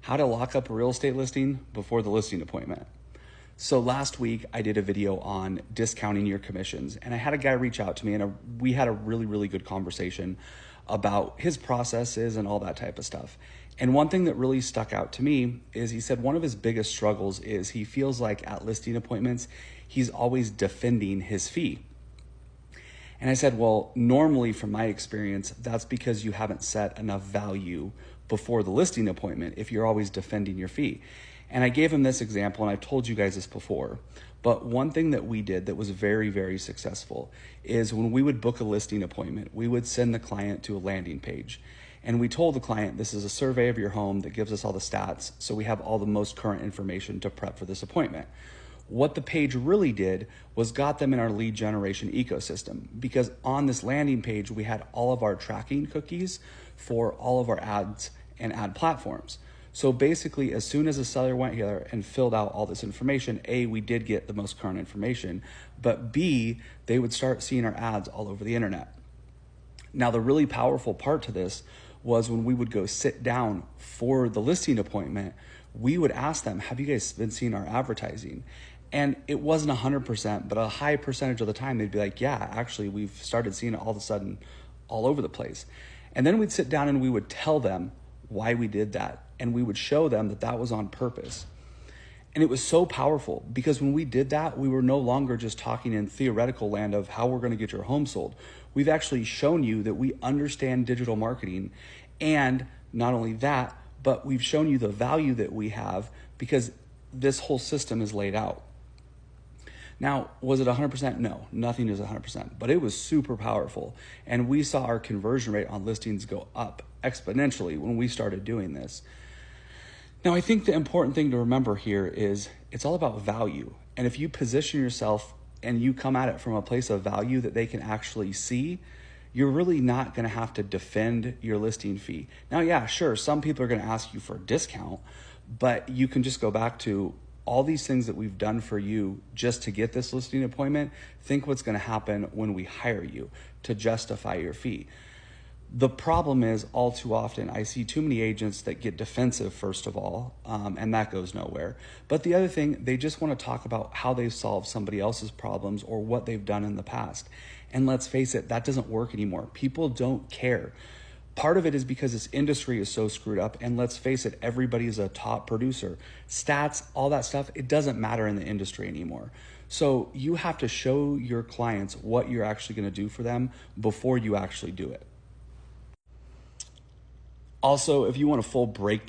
How to lock up a real estate listing before the listing appointment. So last week I did a video on discounting your commissions, and I had a guy reach out to me, and we had a really, really good conversation about his processes and all that type of stuff. And one thing that really stuck out to me is he said one of his biggest struggles is he feels like at listing appointments, he's always defending his fee. And I said, well, normally from my experience, that's because you haven't set enough value before the listing appointment if you're always defending your fee. And I gave him this example, and I've told you guys this before, but one thing that we did that was very, very successful is when we would book a listing appointment, we would send the client to a landing page. And we told the client, this is a survey of your home that gives us all the stats, so we have all the most current information to prep for this appointment. What the page really did was got them in our lead generation ecosystem, because on this landing page, we had all of our tracking cookies for all of our ads and ad platforms. So basically, as soon as a seller went here and filled out all this information, A, we did get the most current information, but B, they would start seeing our ads all over the internet. Now, the really powerful part to this was when we would go sit down for the listing appointment, we would ask them, have you guys been seeing our advertising? And it wasn't 100%, but a high percentage of the time they'd be like, yeah, actually, we've started seeing it all of a sudden all over the place. And then we'd sit down and we would tell them why we did that. And we would show them that that was on purpose. And it was so powerful because when we did that, we were no longer just talking in theoretical land of how we're going to get your home sold. We've actually shown you that we understand digital marketing. And not only that, but we've shown you the value that we have because this whole system is laid out. Now, was it 100%? No, nothing is 100%, but it was super powerful. And we saw our conversion rate on listings go up exponentially when we started doing this. Now, I think the important thing to remember here is it's all about value. And if you position yourself and you come at it from a place of value that they can actually see, you're really not going to have to defend your listing fee. Now, yeah, sure, some people are going to ask you for a discount, but you can just go back to all these things that we've done for you just to get this listing appointment. Think what's going to happen when we hire you to justify your fee. The problem is all too often I see too many agents that get defensive, first of all, and that goes nowhere. But the other thing, they just want to talk about how they've solved somebody else's problems or what they've done in the past. And let's face it, that doesn't work anymore. People don't care. Part of it is because this industry is so screwed up, and let's face it, everybody is a top producer. Stats, all that stuff, it doesn't matter in the industry anymore. So you have to show your clients what you're actually going to do for them before you actually do it. Also, if you want a full breakdown